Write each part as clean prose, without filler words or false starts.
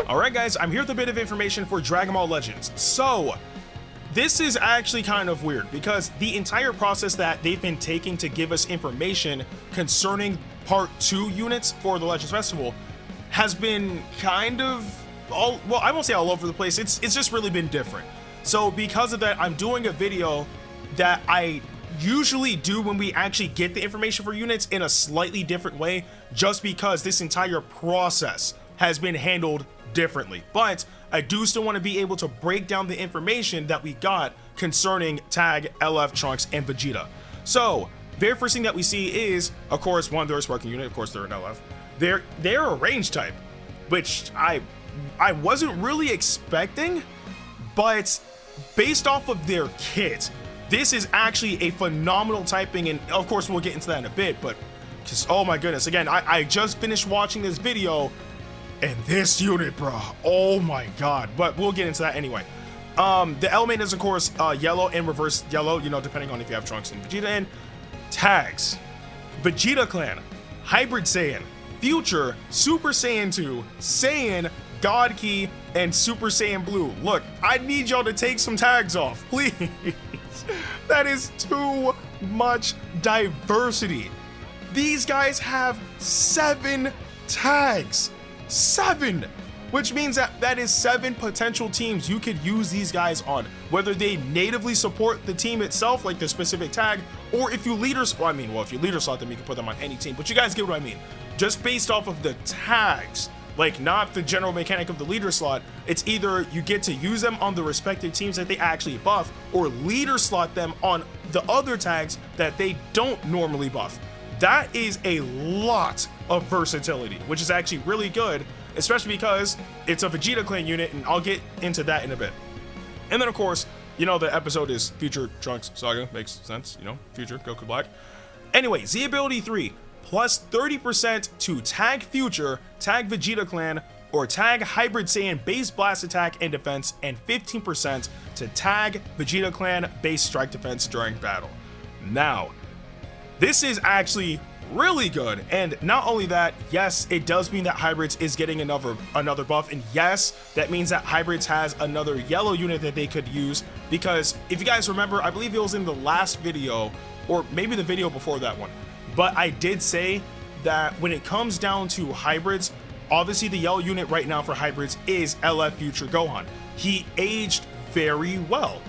Alright guys, I'm here with a bit of information for Dragon Ball Legends. So, this is actually kind of weird because the entire process that they've been taking to give us information concerning Part 2 units for the Legends Festival has been kind of well, I won't say all over the place, it's just really been different. So because of that, I'm doing a video that I usually do when we actually get the information for units in a slightly different way, just because this entire process has been handled differently. But I do still want to be able to break down the information that we got concerning Tag LF Trunks and Vegeta. So very first thing that we see is, of course, one, they're a sparking unit, of course they're an LF. They're a range type, which I wasn't really expecting, but based off of their kit, this is actually a phenomenal typing, and of course we'll get into that in a bit, but just, oh my goodness, again, I just finished watching this video, and this unit, bro, oh my god, but we'll get into that anyway. The element is, of course, yellow and reverse yellow, you know, depending on if you have Trunks and Vegeta, and tags: Vegeta Clan, Hybrid Saiyan, Future, Super Saiyan 2, Saiyan, God Key, and Super Saiyan Blue. Look, I need y'all to take some tags off, please. That is too much diversity. These guys have 7 tags. 7! Which means that is 7 potential teams you could use these guys on, whether they natively support the team itself, like the specific tag, or if you if you leader slot them, you can put them on any team, but you guys get what I mean. Just based off of the tags, like not the general mechanic of the leader slot, it's either you get to use them on the respective teams that they actually buff, or leader slot them on the other tags that they don't normally buff. That is a lot of versatility, which is actually really good, especially because it's a Vegeta Clan unit, and I'll get into that in a bit. And then of course, you know, the episode is Future Trunks Saga, makes sense, you know, Future Goku Black. Anyway, Z ability 3, plus 30% to tag Future, tag Vegeta Clan, or tag Hybrid Saiyan base blast attack and defense, and 15% to tag Vegeta Clan base strike defense during battle. Now, this is actually really good, and not only that, yes, it does mean that Hybrids is getting another buff, and yes, that means that Hybrids has another yellow unit that they could use, because if you guys remember, I believe it was in the last video, or maybe the video before that one, but I did say that when it comes down to Hybrids, obviously the yellow unit right now for Hybrids is LF Future Gohan. He aged very well.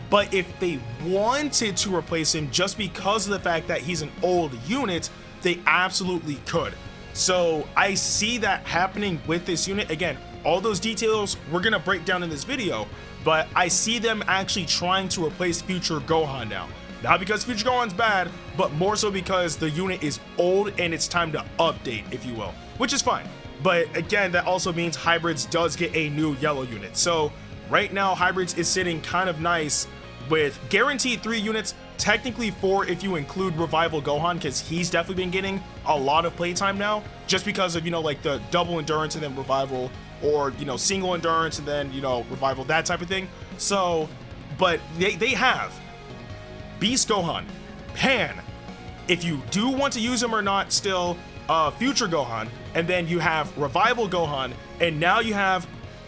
But if they wanted to replace him just because of the fact that he's an old unit, they absolutely could. So I see that happening with this unit. Again, all those details we're gonna break down in this video, but I see them actually trying to replace Future Gohan now. Not because Future Gohan's bad, but more so because the unit is old and it's time to update, if you will, which is fine. But again, that also means Hybrids does get a new yellow unit. So right now, Hybrids is sitting kind of nice with guaranteed 3 units, technically 4 if you include Revival Gohan, because he's definitely been getting a lot of playtime now, just because of, you know, like the double endurance and then Revival, or, you know, single endurance and then, you know, Revival, that type of thing. So, but they have Beast Gohan, Pan, if you do want to use him or not, still Future Gohan, and then you have Revival Gohan, and now you have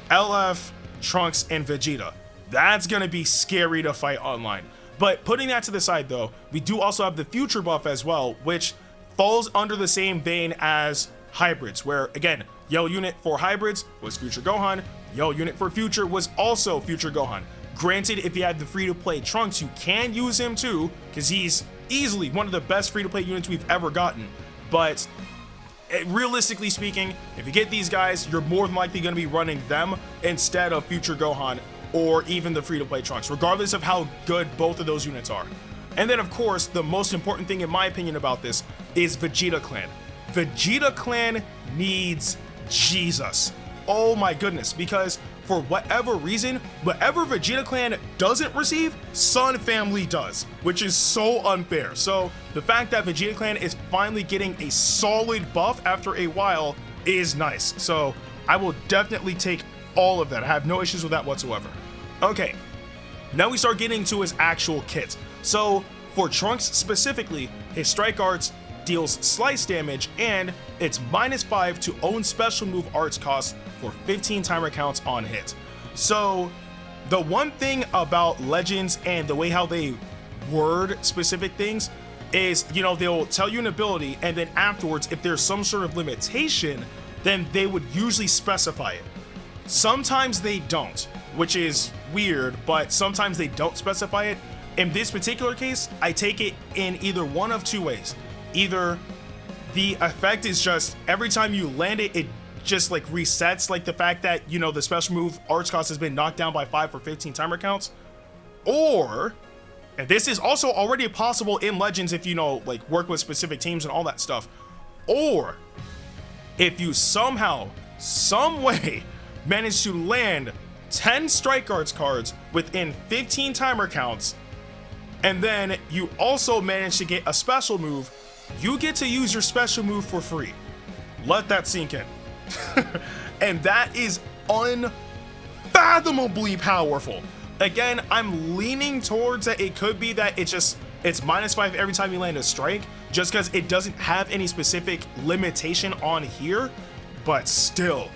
LF Trunks and Vegeta. That's gonna be scary to fight online. But putting that to the side though, we do also have the Future buff as well, which falls under the same vein as Hybrids, where again, yellow unit for Hybrids was Future Gohan, yellow unit for Future was also Future Gohan. Granted, if you had the free-to-play Trunks, you can use him too, because he's easily one of the best free-to-play units we've ever gotten. But realistically speaking, if you get these guys, you're more than likely gonna be running them instead of Future Gohan, or even the free-to-play Trunks, regardless of how good both of those units are. And then of course, the most important thing in my opinion about this is Vegeta Clan. Vegeta Clan needs Jesus. Oh my goodness, because for whatever reason, whatever Vegeta Clan doesn't receive, Sun Family does, which is so unfair. So the fact that Vegeta Clan is finally getting a solid buff after a while is nice. So I will definitely take all of that. I have no issues with that whatsoever. Okay, now we start getting to his actual kit. So for Trunks specifically, his strike arts deals slice damage, and it's -5 to own special move arts cost for 15 timer counts on hit. So the one thing about Legends and the way how they word specific things is, you know, they'll tell you an ability, and then afterwards, if there's some sort of limitation, then they would usually specify it. Sometimes they don't, which is weird, but sometimes they don't specify it. In this particular case, I take it in either one of two ways. Either the effect is just every time you land it, it just like resets, like the fact that, you know, the special move arts cost has been knocked down by 5 for 15 timer counts. Or, and this is also already possible in Legends if you know, like work with specific teams and all that stuff. Or if you somehow, some way manage to land 10 strike arts cards within 15 timer counts, and then you also manage to get a special move, you get to use your special move for free. Let that sink in. And that is unfathomably powerful. Again, I'm leaning towards that it could be that it's -5 every time you land a strike, just because it doesn't have any specific limitation on here, but still,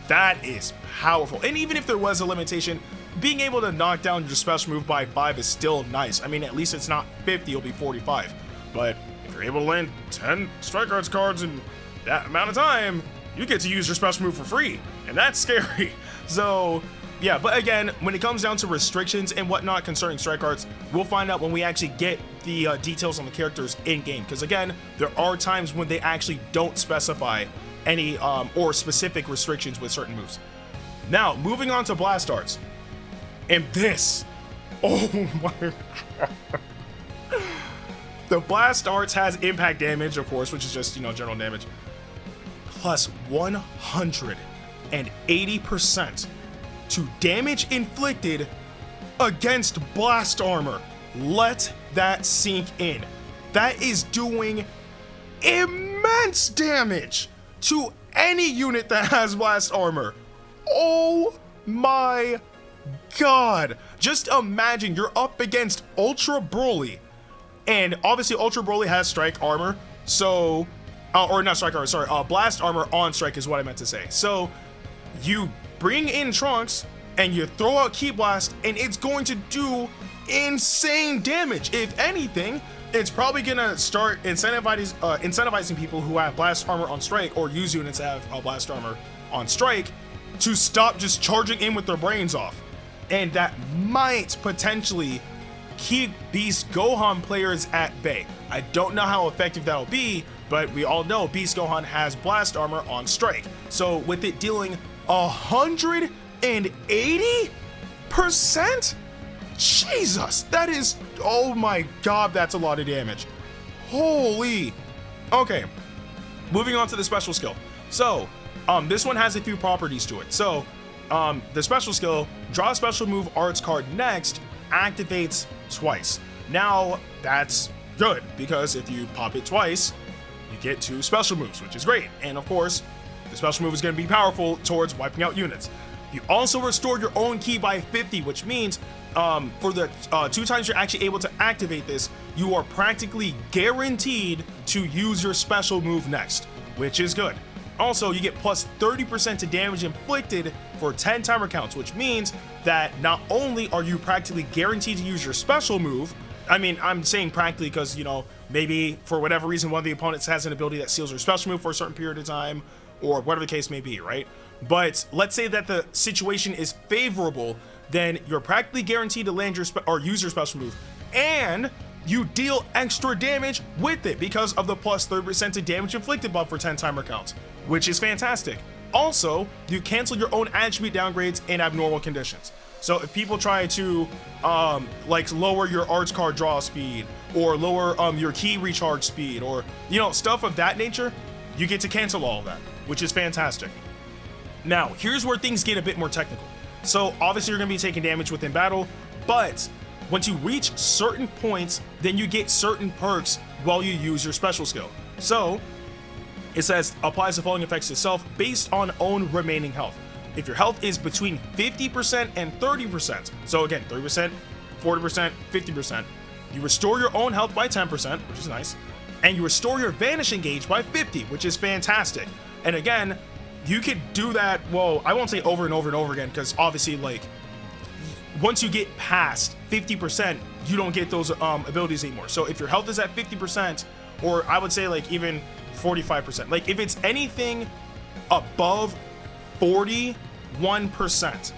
that is powerful. And even if there was a limitation, being able to knock down your special move by 5 is still nice. I mean, at least it's not 50, it'll be 45. But if you're able to land 10 strike arts cards in that amount of time, you get to use your special move for free, and that's scary. So yeah, but again, when it comes down to restrictions and whatnot concerning strike arts, we'll find out when we actually get the details on the characters in game, because again, there are times when they actually don't specify any or specific restrictions with certain moves. Now, moving on to blast arts. And this, oh my god. The blast arts has impact damage, of course, which is just, you know, general damage, plus 180% to damage inflicted against blast armor. Let that sink in. That is doing immense damage to any unit that has blast armor. Oh my god. Just imagine you're up against Ultra Broly, and obviously Ultra Broly has strike armor, so or not strike armor, sorry, blast armor on strike is what I meant to say. So you bring in Trunks and you throw out Ki Blast, and it's going to do insane damage. If anything, it's probably gonna start incentivizing people who have blast armor on strike, or use units that have blast armor on strike, to stop just charging in with their brains off. And that might potentially keep Beast Gohan players at bay. I don't know how effective that'll be, but we all know Beast Gohan has blast armor on strike. So with it dealing 180%? Jesus, that is, oh my god, that's a lot of damage. Holy. Okay, moving on to the special skill. So this one has a few properties to it. So the special skill, draw a special move arts card next, activates twice. Now that's good, because if you pop it twice, you get 2 special moves, which is great. And of course, the special move is going to be powerful towards wiping out units. You also restore your own ki by 50, which means for the 2 times you're actually able to activate this, you are practically guaranteed to use your special move next, which is good. Also, you get plus 30% to damage inflicted for 10 timer counts, which means that not only are you practically guaranteed to use your special move, I mean, I'm saying practically because, you know, maybe for whatever reason one of the opponents has an ability that seals your special move for a certain period of time, or whatever the case may be, right? But let's say that the situation is favorable, then you're practically guaranteed to land your or use your special move, and you deal extra damage with it because of the plus 30% to damage inflicted buff for 10 timer counts, which is fantastic. Also, you cancel your own attribute downgrades in abnormal conditions. So if people try to like lower your arts card draw speed, or lower your key recharge speed, or, you know, stuff of that nature, you get to cancel all of that, which is fantastic. Now, here's where things get a bit more technical. So obviously you're gonna be taking damage within battle, but once you reach certain points, then you get certain perks while you use your special skill. So it says applies the following effects to self based on own remaining health. If your health is between 50% and 30%, so again, 30%, 40%, 50%, you restore your own health by 10%, which is nice. and you restore your vanishing gauge by 50, which is fantastic. And again, you could do that, well, I won't say over and over and over again, because obviously, like, once you get past 50%, you don't get those abilities anymore. So if your health is at 50%, or I would say like even 45%, like if it's anything above 41%,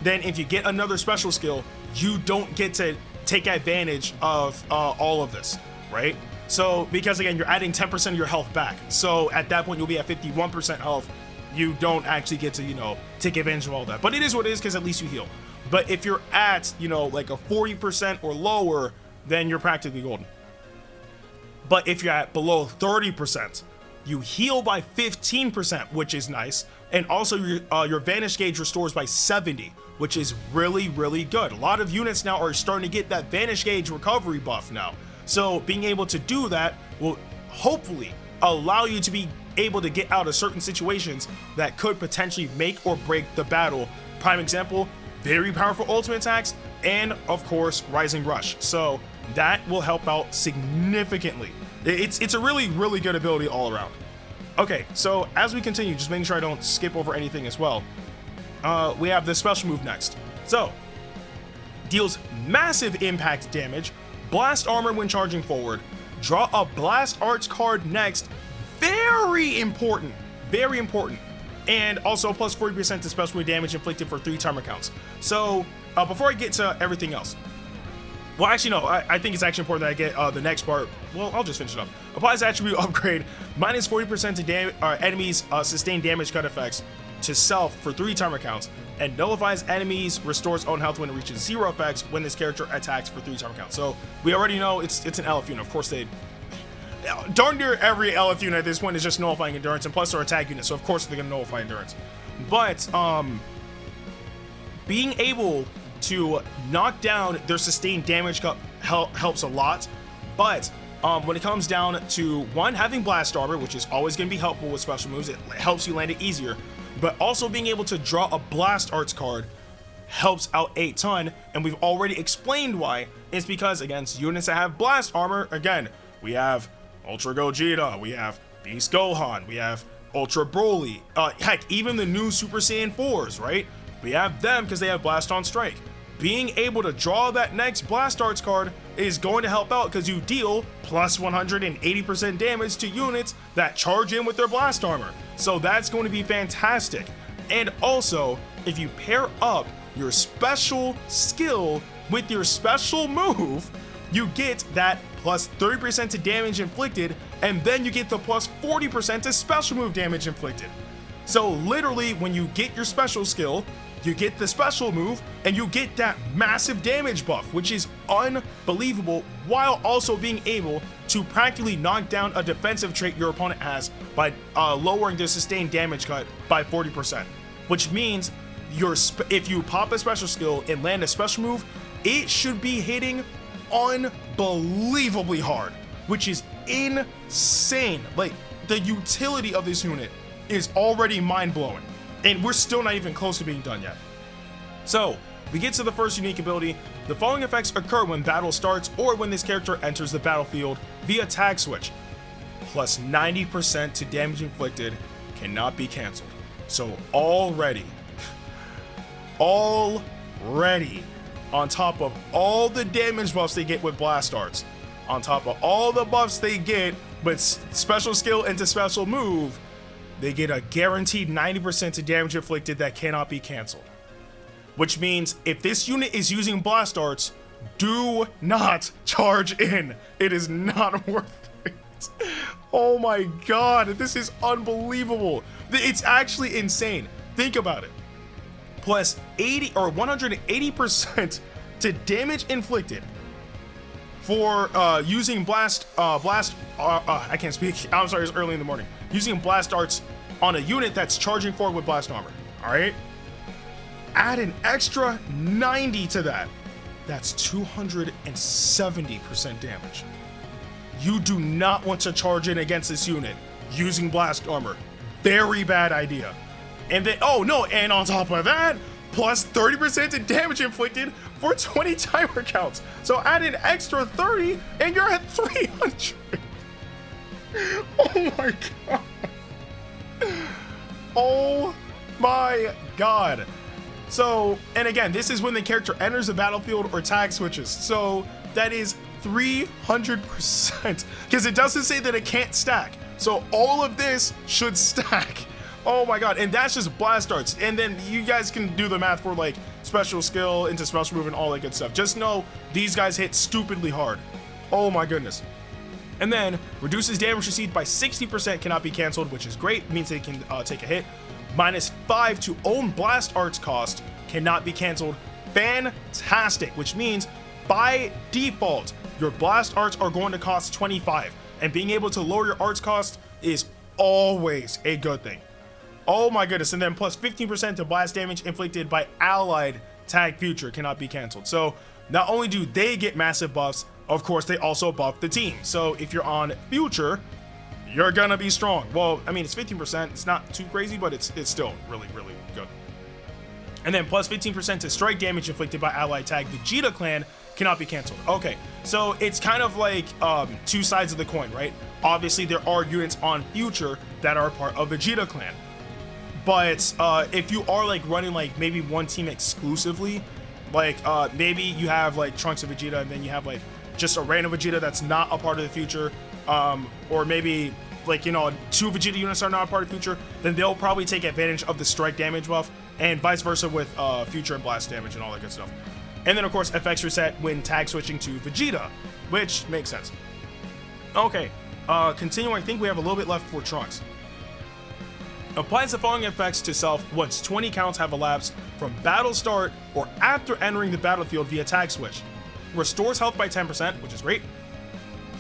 then if you get another special skill, you don't get to take advantage of all of this, right? So because again, you're adding 10% of your health back. So at that point, you'll be at 51% health. You don't actually get to, you know, take advantage of all that. But it is what it is, because at least you heal. But if you're at, you know, like a 40% or lower, then you're practically golden. But if you're at below 30%, you heal by 15%, which is nice. And also your vanish gauge restores by 70, which is really, really good. A lot of units now are starting to get that vanish gauge recovery buff now. So being able to do that will hopefully allow you to be able to get out of certain situations that could potentially make or break the battle. Prime example, very powerful ultimate attacks, and of course Rising Rush. So that will help out significantly. It's a really, really good ability all around. Okay, so as we continue, just making sure I don't skip over anything as well, we have the special move next. So deals massive impact damage, blast armor when charging forward, draw a blast arts card next. Very important, very important. And also plus 40% to special move damage inflicted for 3 timer counts. So before I get to everything else, well, actually, no, I think it's actually important that I get the next part. Well, I'll just finish it up. Applies attribute upgrade, minus 40% to enemies' sustained damage cut effects to self for 3 timer counts, and nullifies enemies, restores own health when it reaches 0 effects when this character attacks for 3 timer counts. So we already know it's an LF unit. Of course, they darn near every LF unit at this point is just nullifying endurance, and plus they're attack units, so of course they're gonna nullify endurance. But being able to knock down their sustained damage helps a lot. But when it comes down to one, having blast armor, which is always going to be helpful with special moves, it helps you land it easier, but also being able to draw a blast arts card helps out a ton. And we've already explained why. It's because against units that have blast armor, again, we have Ultra Gogeta, we have Beast Gohan, we have Ultra Broly, heck, even the new Super Saiyan 4s, right? We have them because they have Blast on Strike. Being able to draw that next Blast Arts card is going to help out because you deal plus 180% damage to units that charge in with their blast armor. So that's going to be fantastic. And also, if you pair up your special skill with your special move, you get that plus 30% to damage inflicted, and then you get the plus 40% to special move damage inflicted. So literally, when you get your special skill, you get the special move, and you get that massive damage buff, which is unbelievable, while also being able to practically knock down a defensive trait your opponent has by lowering their sustained damage cut by 40%. Which means if you pop a special skill and land a special move, it should be hitting unbelievably hard, which is insane. Like, the utility of this unit is already mind-blowing, and we're still not even close to being done yet. So we get to the first unique ability. The following effects occur when battle starts or when this character enters the battlefield via tag switch. Plus 90% to damage inflicted, cannot be canceled. So already on top of all the damage buffs they get with blast arts, on top of all the buffs they get with special skill into special move, they get a guaranteed 90% to damage inflicted that cannot be canceled. Which means if this unit is using blast arts, do not charge in. It is not worth it. Oh my god, this is unbelievable. It's actually insane. Think about it. Plus 80 or 180% to damage inflicted for using I can't speak. I'm sorry, it's early in the morning. Using blast arts on a unit that's charging forward with blast armor. All right. Add an extra 90 to that. That's 270% damage. You do not want to charge in against this unit using blast armor. Very bad idea. And then, oh no, and on top of that, plus 30% to damage inflicted for 20 timer counts. So add an extra 30 and you're at 300. Oh my god. Oh my god. So, and again, this is when the character enters the battlefield or tag switches. So that is 300%, because it doesn't say that it can't stack. So all of this should stack. Oh my god. And that's just blast darts. And then you guys can do the math for like special skill into special move and all that good stuff. Just know these guys hit stupidly hard. Oh my goodness. And then reduces damage received by 60%, cannot be canceled, which is great. Means they can take a hit. -5 to own blast arts cost, cannot be canceled. Fantastic, which means by default your blast arts are going to cost 25, and being able to lower your arts cost is always a good thing. Oh my goodness. And then plus 15% to blast damage inflicted by allied tag future, cannot be canceled. So not only do they get massive buffs, of course they also buff the team. So if you're on future, you're gonna be strong. Well, I mean, it's 15%, it's not too crazy, but it's still really good. And then plus 15% to strike damage inflicted by allied tag Vegeta clan, cannot be canceled. Okay, so it's kind of like two sides of the coin, right? Obviously there are units on future that are part of Vegeta clan, but if you are like running like maybe one team exclusively, like maybe you have like Trunks of Vegeta and then you have like just a random Vegeta that's not a part of the future, or maybe like, you know, 2 Vegeta units are not a part of future, then they'll probably take advantage of the strike damage buff, and vice versa with future and blast damage and all that good stuff. And then of course FX reset when tag switching to Vegeta, which makes sense. Okay, continuing, I think we have a little bit left for Trunks. Applies the following effects to self once 20 counts have elapsed from battle start or after entering the battlefield via tag switch. Restores health by 10%, which is great.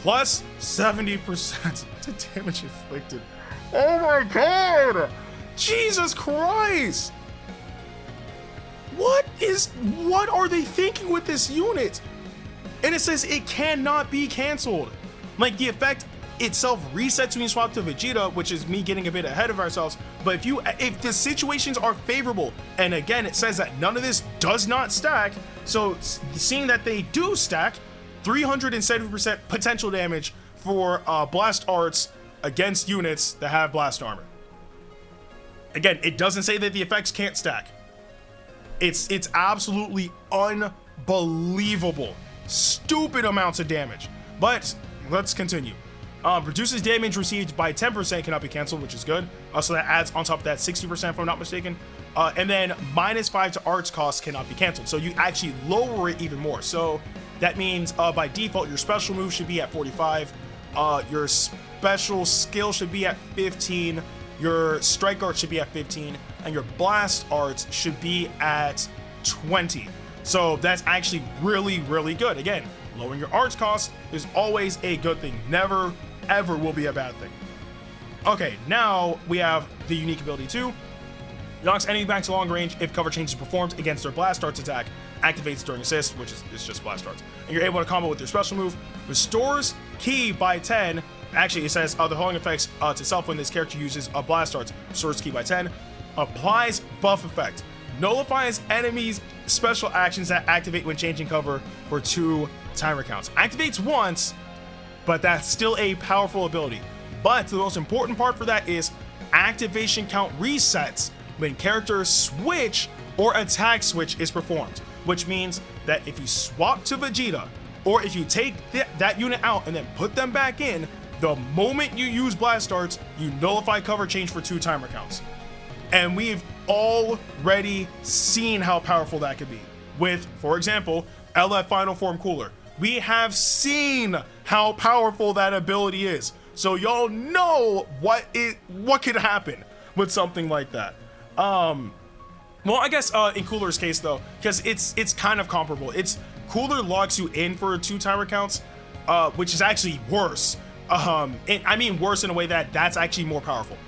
Plus 70% to damage inflicted. Oh my god! Jesus Christ! What are they thinking with this unit? And it says it cannot be canceled. Like, the effect itself resets when you swap to Vegeta, which is me getting a bit ahead of ourselves. But if the situations are favorable, and again, it says that none of this does not stack, so seeing that they do stack, 370% potential damage for blast arts against units that have blast armor. Again, it doesn't say that the effects can't stack. It's absolutely unbelievable. Stupid amounts of damage. But let's continue. Reduces damage received by 10%, cannot be canceled, which is good. So that adds on top of that 60%, if I'm not mistaken. And then -5 to arts cost, cannot be canceled. So you actually lower it even more. So that means by default, your special move should be at 45. Your special skill should be at 15. Your strike art should be at 15. And your blast arts should be at 20. So that's actually really good. Again, lowering your arts cost is always a good thing. Never, ever will be a bad thing. Okay, now we have the unique ability 2. Knocks enemy back to long range if cover change is performed against their blast arts attack. Activates during assist, which is just blast arts. And you're able to combo with your special move. Restores ki by 10. Actually, it says the following effects to self when this character uses a blast arts. Restores ki by 10. Applies buff effect. Nullifies enemies' special actions that activate when changing cover for 2 timer counts. Activates once, but that's still a powerful ability. But the most important part for that is activation count resets when characters switch or attack switch is performed, which means that if you swap to Vegeta, or if you take that unit out and then put them back in, the moment you use blast arts, you nullify cover change for 2 timer counts. And we've already seen how powerful that could be with, for example, LF Final Form Cooler. We have seen how powerful that ability is. So y'all know what could happen with something like that. Well, I guess in Cooler's case though, because it's kind of comparable. Cooler locks you in for 2 timer counts, which is actually worse. I mean worse in a way that's actually more powerful.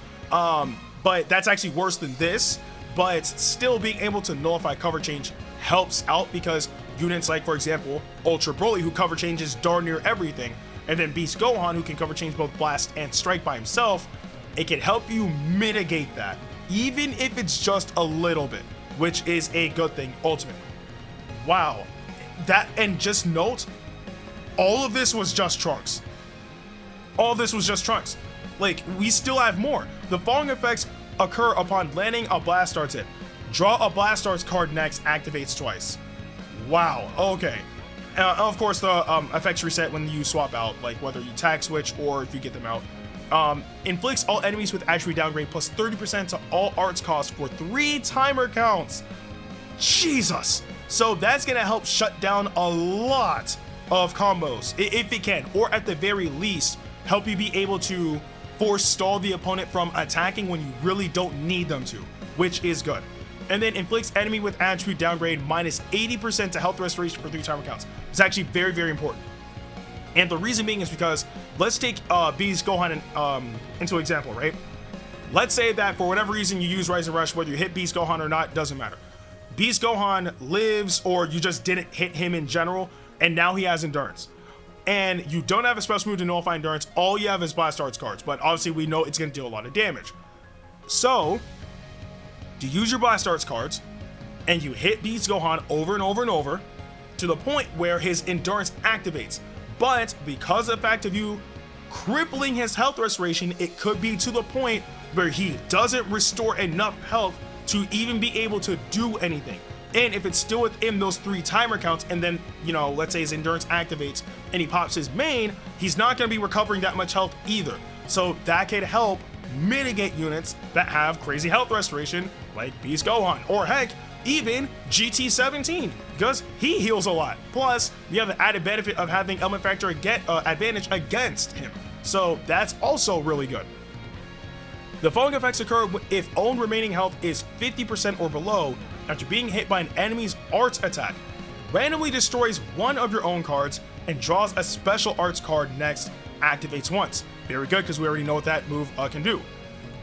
But that's actually worse than this. But still being able to nullify cover change helps out, because units like, for example, Ultra Broly, who cover changes darn near everything, and then Beast Gohan, who can cover change both blast and strike by himself, it can help you mitigate that, even if it's just a little bit, which is a good thing ultimately. Wow. And just note, all of this was just Trunks. all this was just Trunks. Like, we still have more. The following effects occur upon landing a Blast Arts hit. Draw a Blast Arts card next, activates twice. Wow, okay. Of course, the effects reset when you swap out, like whether you tag switch or if you get them out. Inflicts all enemies with attribute downgrade plus 30% to all arts costs for 3 timer counts. Jesus! So that's gonna help shut down a lot of combos, if it can, or at the very least, help you be able to forestall the opponent from attacking when you really don't need them to, which is good. And then inflicts enemy with attribute downgrade minus 80% to health restoration for 3 timer counts. It's actually very, very important. And the reason being is because, let's take Beast Gohan into example, right? Let's say that for whatever reason you use Rise and Rush, whether you hit Beast Gohan or not, doesn't matter. Beast Gohan lives, or you just didn't hit him in general, and now he has Endurance. And you don't have a special move to nullify Endurance, all you have is Blast Arts cards, but obviously we know it's going to deal a lot of damage. So, to use your Blast Arts cards, and you hit Beast Gohan over and over and over, to the point where his Endurance activates. But because of the fact of you crippling his health restoration, it could be to the point where he doesn't restore enough health to even be able to do anything. And if it's still within those 3 timer counts, and then, you know, let's say his Endurance activates and he pops his main, he's not going to be recovering that much health either. So that could help mitigate units that have crazy health restoration, like Beast Gohan, or heck, even GT17, because he heals a lot. Plus, you have the added benefit of having element factor advantage against him. So that's also really good. The following effects occur if own remaining health is 50% or below after being hit by an enemy's arts attack. Randomly destroys one of your own cards and draws a special arts card next, activates once. Very good, because we already know what that move can do.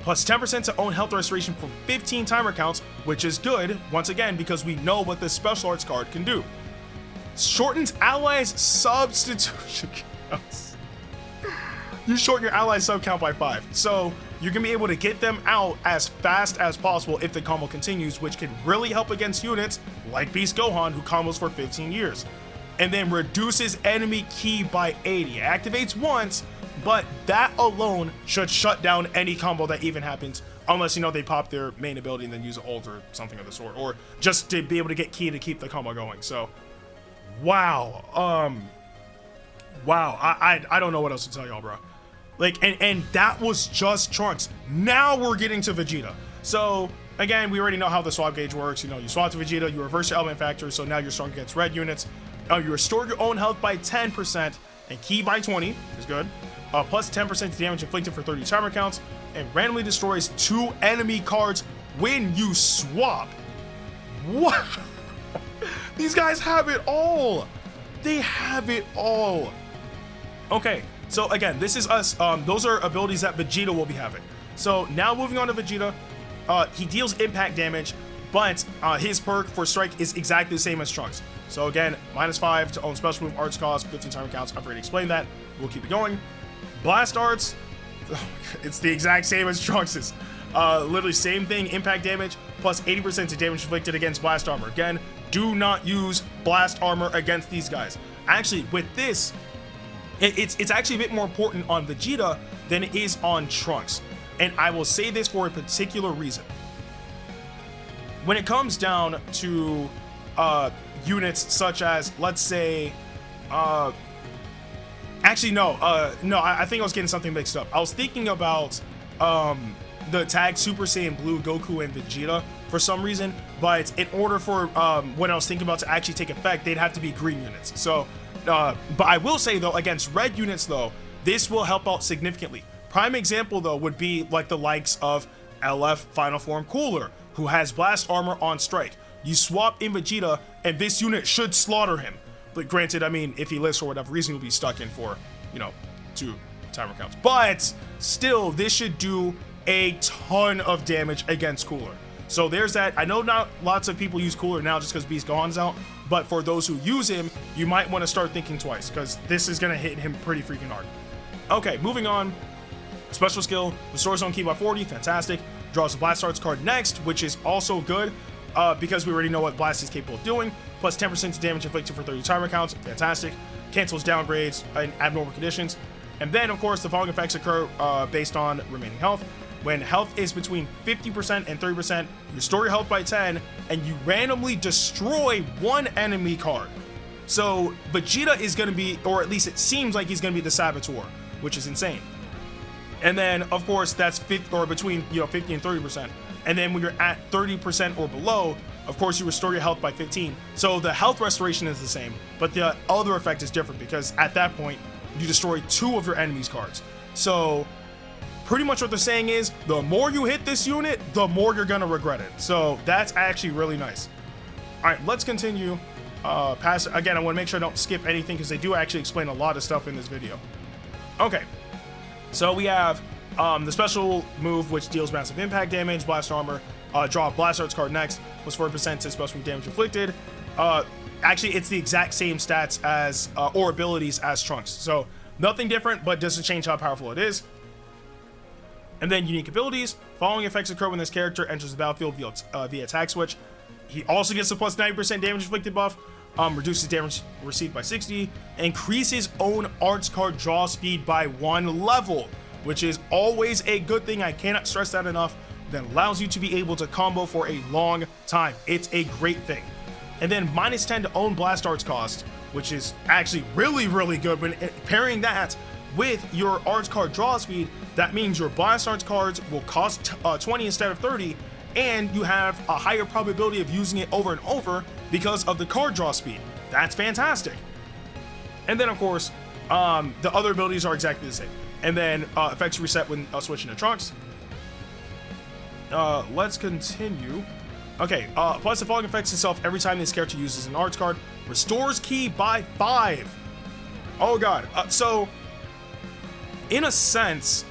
Plus 10% to own health restoration for 15 timer counts, which is good, once again, because we know what this special arts card can do. Shortens allies substitution counts. You shorten your allies sub count by 5. So you're gonna be able to get them out as fast as possible if the combo continues, which can really help against units like Beast Gohan, who combos for 15 years. And then reduces enemy ki by 80. It activates once, but that alone should shut down any combo that even happens, unless, you know, they pop their main ability and then use an ult or something of the sort, or just to be able to get ki to keep the combo going. So, wow, I don't know what else to tell y'all, bro. Like, and that was just Trunks. Now we're getting to Vegeta. So again, we already know how the swap gauge works. You know, you swap to Vegeta, you reverse your element factor, so now you're strong against red units. You restore your own health by 10% and ki by 20 is good. Plus 10% to damage inflicted for 30 timer counts, and randomly destroys 2 enemy cards when you swap. What? These guys have it all. They have it all. Okay, so again, this is us. Those are abilities that Vegeta will be having. So now moving on to Vegeta, he deals impact damage, but his perk for strike is exactly the same as Trunks. So again, -5 to own special move, arts cost, 15 timer counts. I've already explained that. We'll keep it going. Blast Arts, it's the exact same as Trunks's. Literally same thing, impact damage, plus 80% to damage inflicted against Blast Armor. Again, do not use Blast Armor against these guys. Actually, with this, it's actually a bit more important on Vegeta than it is on Trunks. And I will say this for a particular reason. When it comes down to units such as, let's say, actually, no, I think I was getting something mixed up. I was thinking about the Tag Super Saiyan Blue Goku and Vegeta for some reason, but in order for what I was thinking about to actually take effect, they'd have to be green units. So, but I will say though, against red units though, this will help out significantly. Prime example though would be like the likes of LF Final Form Cooler, who has Blast Armor on strike. You swap in Vegeta, and this unit should slaughter him. But granted, I mean, if he lives for whatever reason, he'll be stuck in for, you know, 2 timer counts. But still, this should do a ton of damage against Cooler. So there's that. I know not lots of people use Cooler now just because Beast Gohan's out, but for those who use him, you might want to start thinking twice, because this is going to hit him pretty freaking hard. Okay, moving on. Special skill, restores own ki by 40, fantastic. Draws a Blast Arts card next, which is also good, because we already know what Blast is capable of doing. Plus 10% to damage inflicted for 30 timer counts, fantastic. Cancels downgrades in abnormal conditions. And then, of course, the following effects occur based on remaining health. When health is between 50% and 30%, you restore your health by 10, and you randomly destroy one enemy card. So Vegeta is going to be, or at least it seems like he's going to be the Saboteur, which is insane. And then, of course, that's 50, or between 50 and 30%. And then when you're at 30% or below, of course, you restore your health by 15. So the health restoration is the same, but the other effect is different because at that point, you destroy 2 of your enemy's cards. So pretty much what they're saying is the more you hit this unit, the more you're going to regret it. So that's actually really nice. All right, let's continue. Again, I want to make sure I don't skip anything because they do actually explain a lot of stuff in this video. Okay, so we have the special move, which deals massive impact damage, blast armor. Draw a blast arts card next, plus 4% to special damage inflicted. Actually, it's the exact same stats as or abilities as Trunks, so nothing different, but doesn't change how powerful it is. And then unique abilities. Following effects occur when this character enters the battlefield via attack switch. He also gets a plus 90% damage inflicted buff. Reduces damage received by 60. Increases own arts card draw speed by 1 level, which is always a good thing. I cannot stress that enough. That allows you to be able to combo for a long time. It's a great thing. And then minus 10 to own blast arts cost, which is actually really, really good. When pairing that with your arts card draw speed, that means your blast arts cards will cost 20 instead of 30, and you have a higher probability of using it over and over because of the card draw speed. That's fantastic. And then, of course, the other abilities are exactly the same. And then effects reset when switching to Trunks. Let's continue. Okay, plus the following affects itself every time this character uses an arts card. Restores ki by 5. Oh god. So, in a sense,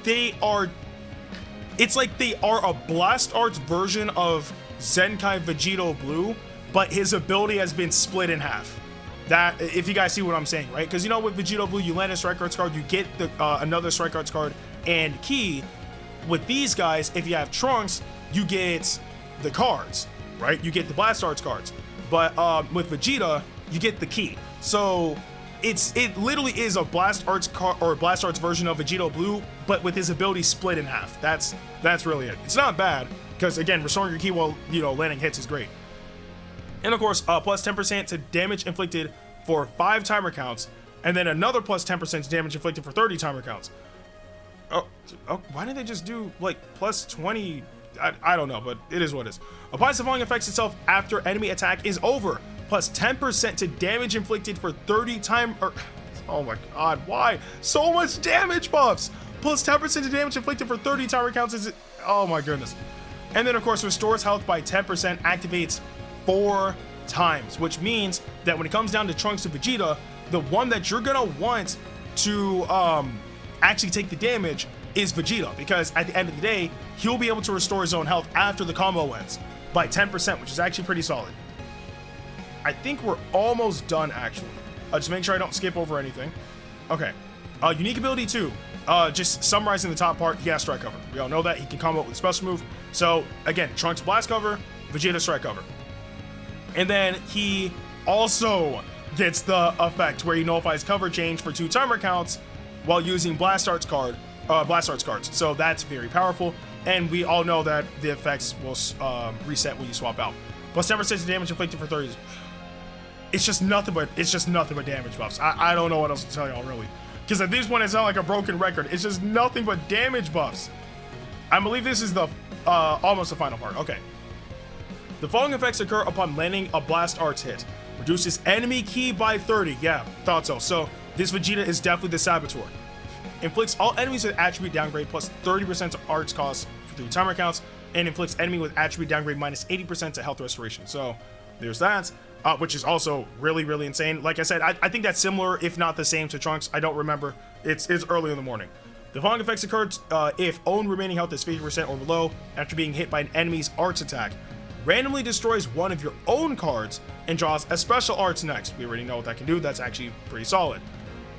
it's like they are a Blast Arts version of Zenkai Vegeta Blue, but his ability has been split in half. That, if you guys see what I'm saying, right? Because with Vegeta Blue, you land a Strike Arts card, you get the another Strike Arts card and ki. With these guys, if you have Trunks, you get the cards, right? You get the Blast Arts cards. But with Vegeta, you get the ki. So it literally is a Blast Arts Blast Arts version of Vegeta Blue, but with his ability split in half. That's really it. It's not bad because again, restoring your ki while landing hits is great. And of course, plus 10% to damage inflicted for 5 timer counts, and then another plus 10% to damage inflicted for 30 timer counts. Oh, why didn't they just do like plus 20? I don't know, but it is what it is. Applies the following effects itself after enemy attack is over. Plus 10% to damage inflicted for 30 time. Oh my god, why? So much damage buffs. Plus 10% to damage inflicted for 30 timer counts is it? Oh my goodness. And then of course restores health by 10%, activates 4 times, which means that when it comes down to Trunks to Vegeta, the one that you're gonna want to actually take the damage is Vegeta, because at the end of the day, he'll be able to restore his own health after the combo ends by 10%, which is actually pretty solid. I think we're almost done actually. Just make sure I don't skip over anything. Okay, unique ability 2. Just summarizing the top part, he has strike cover. We all know that he can combo with a special move. So again, Trunks blast cover, Vegeta strike cover. And then he also gets the effect where he nullifies cover change for 2 timer counts while using Blast Arts cards. So that's very powerful, and we all know that the effects will reset when you swap out. Plus 10% of damage inflicted for 30. It's just nothing but damage buffs. I don't know what else to tell y'all really, because at this point it's not like a broken record. It's just nothing but damage buffs. I believe this is the almost the final part. Okay. The following effects occur upon landing a Blast Arts hit. Reduces enemy ki by 30. Yeah, thought so. So this Vegeta is definitely the Saboteur. Inflicts all enemies with attribute downgrade plus 30% to arts cost for 3 timer counts, and inflicts enemy with attribute downgrade minus 80% to health restoration. So there's that, which is also really, really insane. Like I said, I think that's similar, if not the same, to Trunks. I don't remember. It's early in the morning. The following effects occur if own remaining health is 50% or below after being hit by an enemy's arts attack. Randomly destroys one of your own cards and draws a special arts next. We already know what that can do. That's actually pretty solid.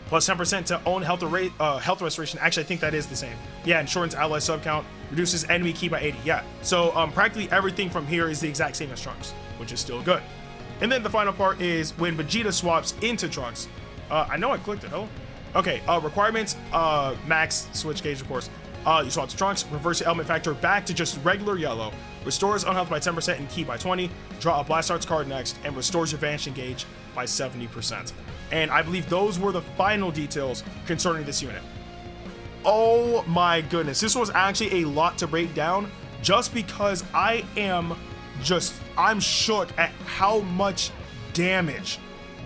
Plus 10% to own health restoration. Actually, I think that is the same. Yeah, and shortens ally sub count. Reduces enemy ki by 80. Yeah. So practically everything from here is the exact same as Trunks, which is still good. And then the final part is when Vegeta swaps into Trunks. I know I clicked it. Oh, Okay, requirements, max switch gauge, of course. You swap to Trunks, reverse the element factor back to just regular yellow, restores unhealth by 10% and ki by 20, draw a Blast Arts card next, and restores your vanishing gauge by 70%. And I believe those were the final details concerning this unit. Oh my goodness, this was actually a lot to break down, just because I'm shook at how much damage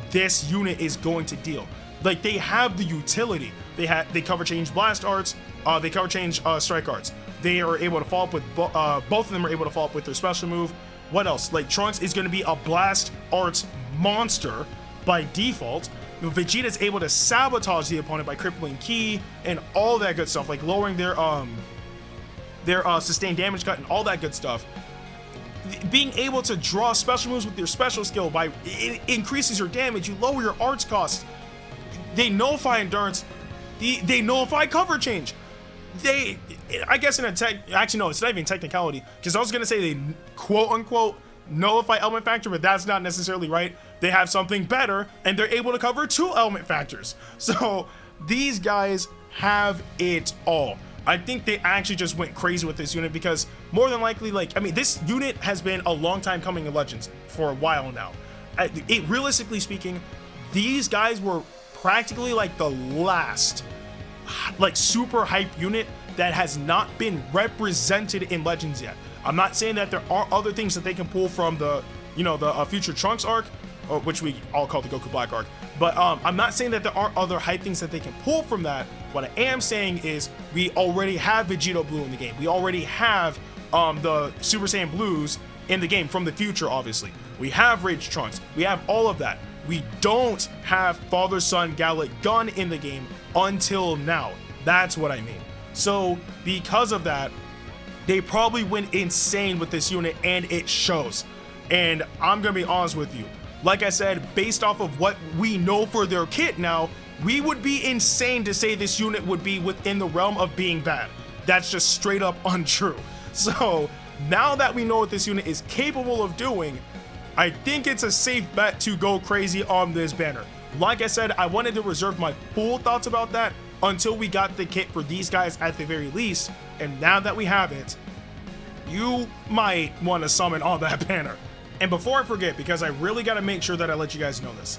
this unit is going to deal. Like, they have the utility. They cover change blast arts, they cover change strike arts. They are able to follow up with both of them are able to follow up with their special move. What else? Like, Trunks is going to be a blast arts monster by default. Vegeta is able to sabotage the opponent by crippling ki and all that good stuff, like lowering their sustained damage cut and all that good stuff. Being able to draw special moves with your special skill by it increases your damage, you lower your arts cost. They nullify endurance, they nullify cover change. I guess in a actually no, it's not even technicality, because I was gonna say they quote unquote nullify element factor, but that's not necessarily right. They have something better and they're able to cover 2 element factors. So these guys have it all. I think they actually just went crazy with this unit, because more than likely, like, I mean, this unit has been a long time coming in Legends for a while now. Realistically speaking, these guys were practically like the last like super hype unit that has not been represented in Legends yet. I'm not saying that there aren't other things that they can pull from the, you know, the future Trunks arc, or which we all call the Goku Black arc, but I'm not saying that there aren't other hype things that they can pull from that. What I am saying is we already have Vegeta Blue in the game. We already have the Super Saiyan Blues in the game from the future, obviously. We have Rage Trunks. We have all of that. We don't have Father-Son Gallic Gun in the game until now. That's what I mean. So because of that, they probably went insane with this unit, and it shows. And I'm gonna be honest with you, like I said, based off of what we know for their kit now, we would be insane to say this unit would be within the realm of being bad. That's just straight up untrue. So now that we know what this unit is capable of doing, I think it's a safe bet to go crazy on this banner. Like I said, I wanted to reserve my full thoughts about that until we got the kit for these guys at the very least, and now that we have it, you might want to summon on that banner. And before I forget, because I really got to make sure that I let you guys know this,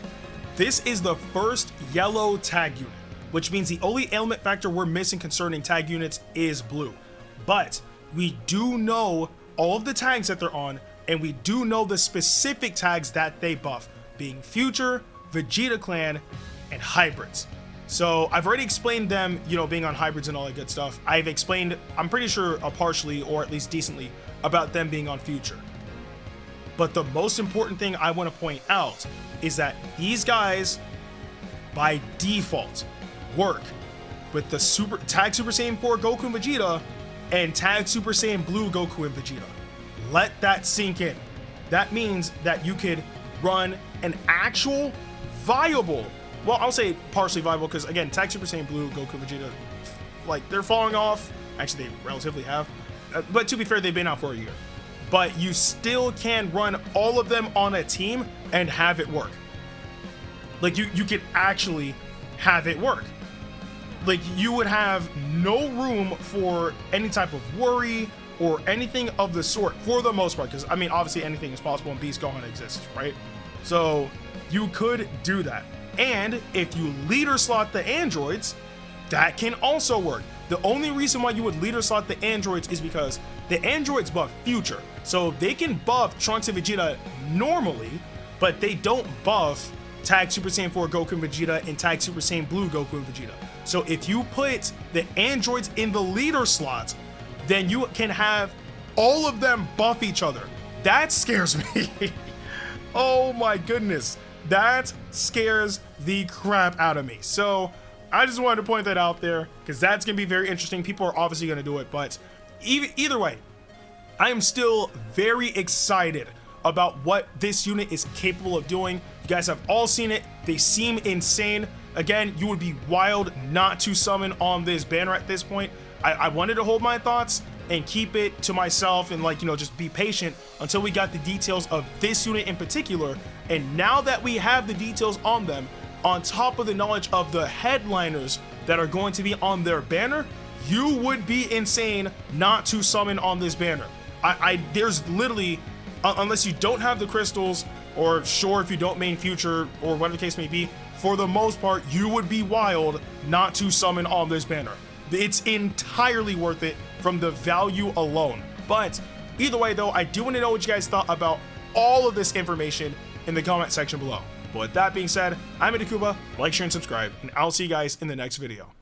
this is the first yellow tag unit, which means the only element factor we're missing concerning tag units is blue. But we do know all of the tags that they're on, and we do know the specific tags that they buff, being Future, Vegeta Clan, and Hybrids. So I've already explained them, you know, being on Hybrids and all that good stuff. I've explained, I'm pretty sure, partially, or at least decently, about them being on Future. But the most important thing I want to point out is that these guys, by default, work with the Tag Super Saiyan 4 Goku and Vegeta and Tag Super Saiyan Blue Goku and Vegeta. Let that sink in. That means that you could run an actual viable, well, I'll say partially viable, because again, Tag Super Saiyan Blue Goku and Vegeta, like, they're falling off. Actually, they relatively have. But to be fair, they've been out for a year. But you still can run all of them on a team and have it work. Like, you could actually have it work. Like, you would have no room for any type of worry or anything of the sort for the most part, because I mean, obviously anything is possible and Beast Gohan exists, right? So you could do that. And if you leader slot the androids, that can also work. The only reason why you would leader slot the androids is because the androids buff Future. So they can buff Trunks and Vegeta normally, but they don't buff Tag Super Saiyan 4 Goku and Vegeta and Tag Super Saiyan Blue Goku and Vegeta. So if you put the androids in the leader slots, then you can have all of them buff each other. That scares me. Oh my goodness. That scares the crap out of me. So I just wanted to point that out there, because that's going to be very interesting. People are obviously going to do it, but either way, I am still very excited about what this unit is capable of doing. You guys have all seen it. They seem insane. Again, you would be wild not to summon on this banner at this point. I wanted to hold my thoughts and keep it to myself and, like, you know, just be patient until we got the details of this unit in particular. And now that we have the details on them, on top of the knowledge of the headliners that are going to be on their banner, you would be insane not to summon on this banner. There's literally, unless you don't have the crystals, or sure, if you don't main future, or whatever the case may be, for the most part, you would be wild not to summon on this banner. It's entirely worth it from the value alone. But either way though, I do want to know what you guys thought about all of this information in the comment section below. But with that being said, I'm Ndukauba, like, share, and subscribe, and I'll see you guys in the next video.